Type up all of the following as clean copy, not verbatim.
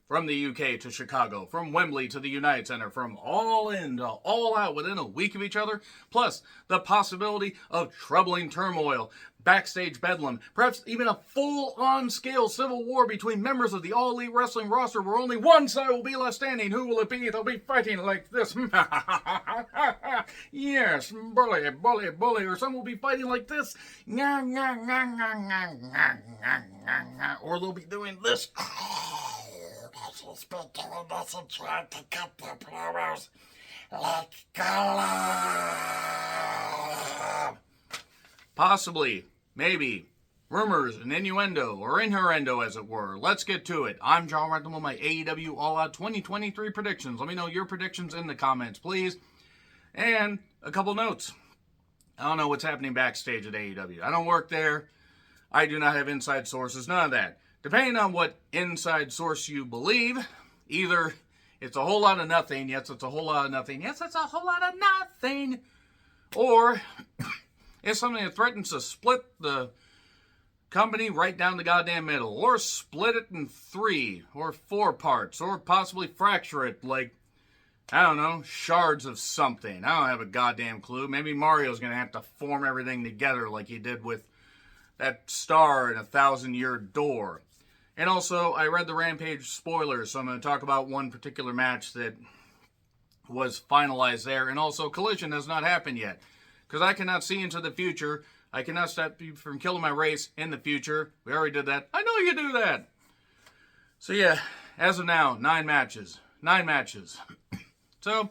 from the UK to Chicago, from Wembley to the United Center, from All In to All Out within a week of each other, plus the possibility of troubling turmoil, backstage bedlam, perhaps even a full-on scale civil war between members of the All Elite Wrestling roster where only one side will be left standing. Who will it be? They'll be fighting like this. Yes, bully, bully, bully. Or some will be fighting like this. Or they'll be doing this. She's been doing this and trying to cut their promos like Gollum. Possibly, maybe, rumors and innuendo, or innuendo as it were. Let's get to it. I'm John Rentham with my AEW All Out 2023 predictions. Let me know your predictions in the comments, please. And a couple notes. I don't know what's happening backstage at AEW. I don't work there. I do not have inside sources, none of that. Depending on what inside source you believe, either it's a whole lot of nothing, yes, it's a whole lot of nothing, yes, it's a whole lot of nothing, or it's something that threatens to split the company right down the goddamn middle, or split it in 3 or 4 parts, or possibly fracture it like, I don't know, shards of something. I don't have a goddamn clue. Maybe Mario's going to have to form everything together like he did with that star in 1,000-Year Door. And also, I read the Rampage spoilers, so I'm going to talk about one particular match that was finalized there. And also, Collision has not happened yet, because I cannot see into the future. I cannot stop you from killing my race in the future. We already did that. I know you do that. So yeah, as of now, 9 matches. 9 matches. So,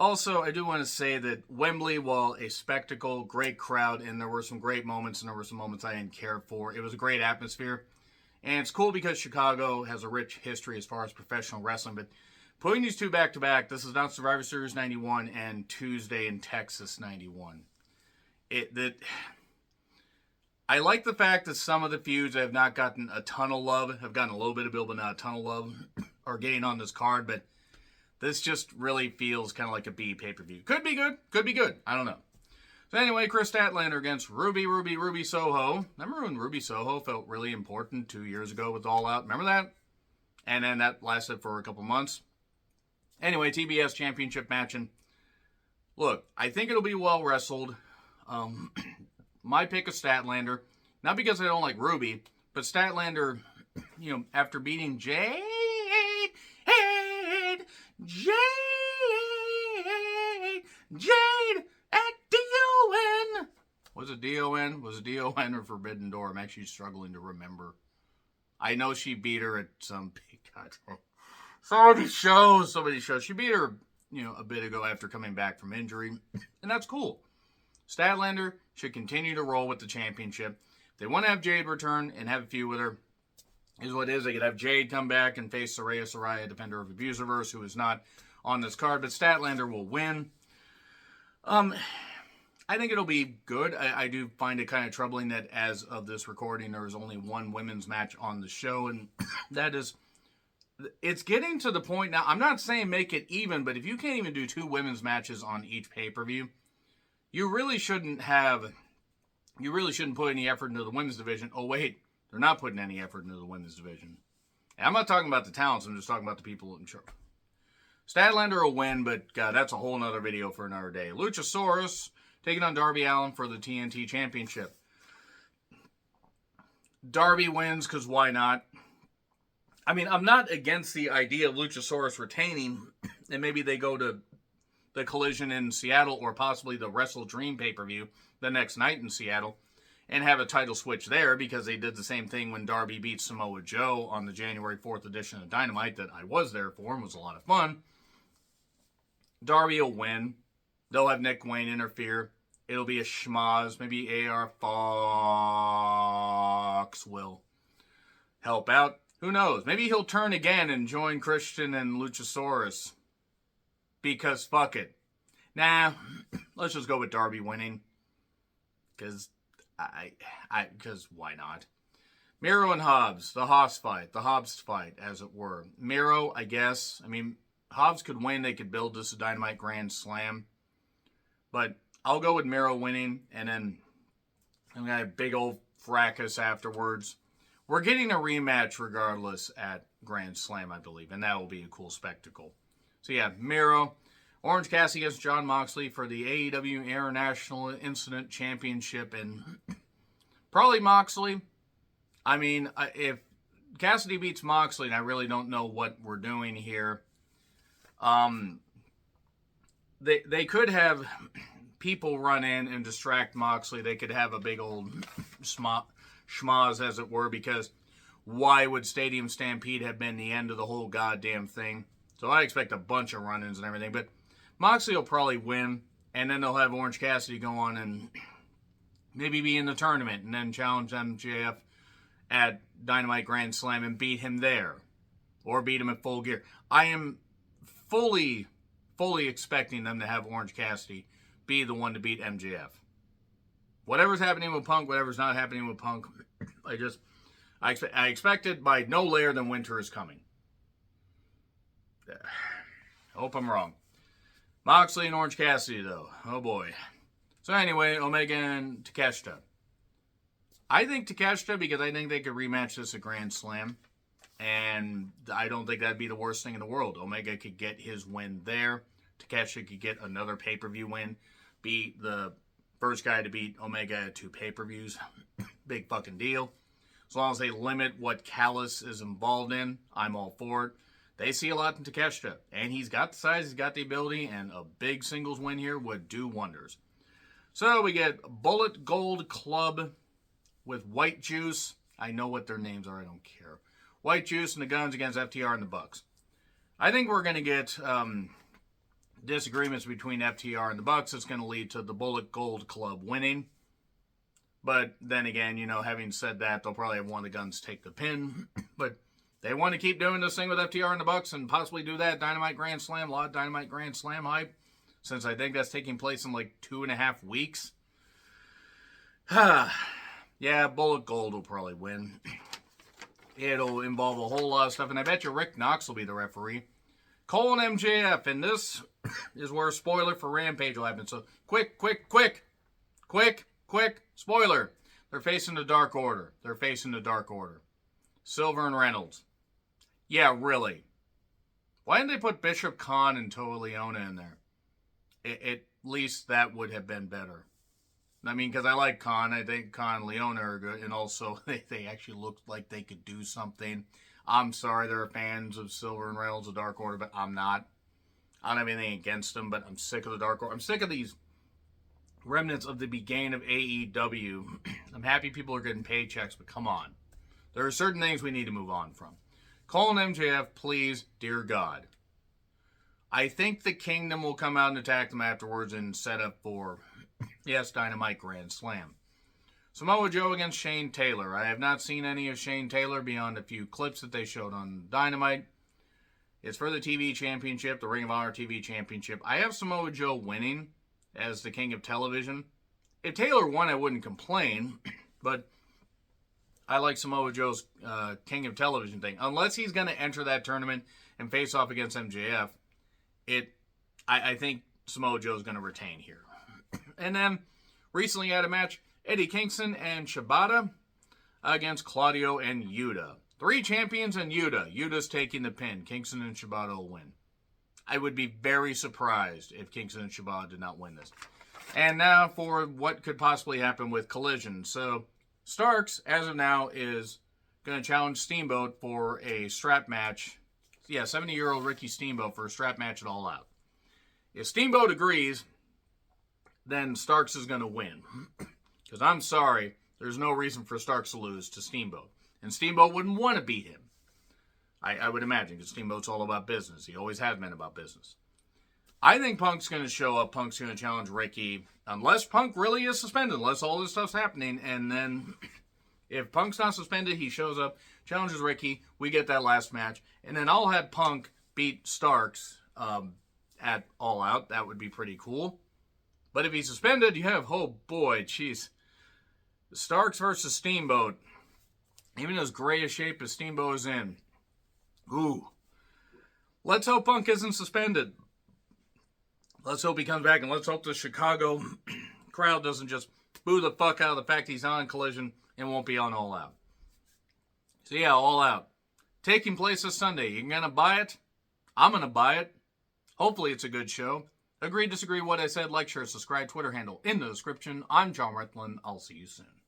also, I do want to say that Wembley, while a spectacle, great crowd, and there were some great moments, and there were some moments I didn't care for. It was a great atmosphere. And it's cool because Chicago has a rich history as far as professional wrestling. But putting these two back-to-back, this is not Survivor Series 91 and Tuesday in Texas 91. I like the fact that some of the feuds that have not gotten a ton of love, have gotten a little bit of build, but not a ton of love, are getting on this card. But this just really feels kind of like a B pay-per-view. Could be good. Could be good. I don't know. So anyway, Chris Statlander against Ruby Soho. Remember when Ruby Soho felt really important 2 years ago with All Out? Remember that? And then that lasted for a couple months. Anyway, TBS Championship match. And look, I think it'll be well wrestled. My pick is Statlander. Not because I don't like Ruby, but Statlander, after beating Jade at D-O-N. Was it D-O-N? Was it D-O-N or Forbidden Door? I'm actually struggling to remember. I know she beat her at some so many shows. She beat her, a bit ago after coming back from injury. And that's cool. Statlander should continue to roll with the championship. If they want to have Jade return and have a feud with her, is what it is. They could have Jade come back and face Saraya, defender of Abuserverse, who is not on this card. But Statlander will win. I think it'll be good. I do find it kind of troubling that as of this recording, there is only one women's match on the show. And that is, it's getting to the point now. I'm not saying make it even, but if you can't even do 2 women's matches on each pay-per-view, you really shouldn't put any effort into the women's division. Oh, wait, they're not putting any effort into the women's division. And I'm not talking about the talents. I'm just talking about the people in charge. Statlander will win, but God, that's a whole nother video for another day. Luchasaurus taking on Darby Allin for the TNT Championship. Darby wins, because why not? I mean, I'm not against the idea of Luchasaurus retaining, and maybe they go to the Collision in Seattle, or possibly the Wrestle Dream pay-per-view the next night in Seattle, and have a title switch there, because they did the same thing when Darby beat Samoa Joe on the January 4th edition of Dynamite that I was there for and was a lot of fun. Darby will win. They'll have Nick Wayne interfere. It'll be a schmoz. Maybe AR Fox will help out. Who knows? Maybe he'll turn again and join Christian and Luchasaurus. Because fuck it. Nah, let's just go with Darby winning. Because why not? Miro and Hobbs, the Hobbs fight, as it were. Miro, I guess. I mean, Hobbs could win. They could build this a Dynamite Grand Slam. But I'll go with Miro winning, and then I'm going to have a big old fracas afterwards. We're getting a rematch regardless at Grand Slam, I believe, and that will be a cool spectacle. So yeah, Miro, Orange Cassidy against Jon Moxley for the AEW International Incident Championship, and probably Moxley. I mean, if Cassidy beats Moxley, and I really don't know what we're doing here, they could have people run in and distract Moxley. They could have a big old schmaz, as it were, because why would Stadium Stampede have been the end of the whole goddamn thing? So I expect a bunch of run-ins and everything, but Moxley will probably win, and then they'll have Orange Cassidy go on and maybe be in the tournament, and then challenge MJF at Dynamite Grand Slam and beat him there, or beat him at Full Gear. I am fully expecting them to have Orange Cassidy be the one to beat MJF. Whatever's happening with Punk, whatever's not happening with Punk, I expect it by no later than winter is coming. Hope I'm wrong. Moxley and Orange Cassidy, though. Oh, boy. So anyway, Omega and Takeshita. I think Takeshita, because I think they could rematch this at Grand Slam. And I don't think that'd be the worst thing in the world. Omega could get his win there. Takeshita could get another pay-per-view win. Be the first guy to beat Omega at 2 pay-per-views. Big fucking deal. As long as they limit what Callis is involved in, I'm all for it. They see a lot in Takeshita. And he's got the size, he's got the ability, and a big singles win here would do wonders. So we get Bullet Gold Club with White Juice. I know what their names are, I don't care. White Juice and the Guns against FTR and the Bucks. I think we're going to get disagreements between FTR and the Bucks. It's going to lead to the Bullet Gold Club winning. But then again, having said that, they'll probably have one of the Guns take the pin. But they want to keep doing this thing with FTR and the Bucks and possibly do that Dynamite Grand Slam, a lot of Dynamite Grand Slam hype, since I think that's taking place in like 2.5 weeks. Yeah, Bullet Gold will probably win. It'll involve a whole lot of stuff, and I bet you Rick Knox will be the referee. Cole and MJF, and this is where a spoiler for Rampage will happen. So, quick, spoiler. They're facing the Dark Order. Silver and Reynolds. Yeah, really. Why didn't they put Bishop Khan and Toa Leona in there? At least that would have been better. I mean, because I like Khan. I think Khan and Leona are good. And also, they actually looked like they could do something. I'm sorry there are fans of Silver and Reynolds, the Dark Order, but I'm not. I don't have anything against them, but I'm sick of the Dark Order. I'm sick of these remnants of the beginning of AEW. I'm happy people are getting paychecks, but come on. There are certain things we need to move on from. Cole and MJF, please, dear God. I think the Kingdom will come out and attack them afterwards and set up for, yes, Dynamite Grand Slam. Samoa Joe against Shane Taylor. I have not seen any of Shane Taylor beyond a few clips that they showed on Dynamite. It's for the TV Championship, the Ring of Honor TV Championship. I have Samoa Joe winning as the King of Television. If Taylor won, I wouldn't complain, but I like Samoa Joe's King of Television thing. Unless he's going to enter that tournament and face off against MJF, I think Samoa Joe's going to retain here. And then, recently had a match, Eddie Kingston and Shibata against Claudio and Yuta. 3 champions and Yuta. Yuta's taking the pin. Kingston and Shibata will win. I would be very surprised if Kingston and Shibata did not win this. And now for what could possibly happen with Collision. So, Starks, as of now, is going to challenge Steamboat for a strap match. Yeah, 70-year-old Ricky Steamboat for a strap match at All Out. If Steamboat agrees, then Starks is going to win. Because I'm sorry, there's no reason for Starks to lose to Steamboat. And Steamboat wouldn't want to beat him. I would imagine, because Steamboat's all about business. He always has been about business. I think Punk's going to show up. Punk's going to challenge Ricky. Unless Punk really is suspended. Unless all this stuff's happening. And then, if Punk's not suspended, he shows up, challenges Ricky. We get that last match. And then I'll have Punk beat Starks at All Out. That would be pretty cool. But if he's suspended, you have, oh boy, jeez. Starks versus Steamboat. Even as gray a shape as Steamboat is in. Ooh. Let's hope Punk isn't suspended. Let's hope he comes back, and let's hope the Chicago crowd doesn't just boo the fuck out of the fact he's on Collision and won't be on All Out. So yeah, All Out. taking place this Sunday. You gonna buy it? I'm gonna buy it. Hopefully it's a good show. Agree, disagree, what I said, like, share, subscribe, Twitter handle in the description. I'm John Rethlin. I'll see you soon.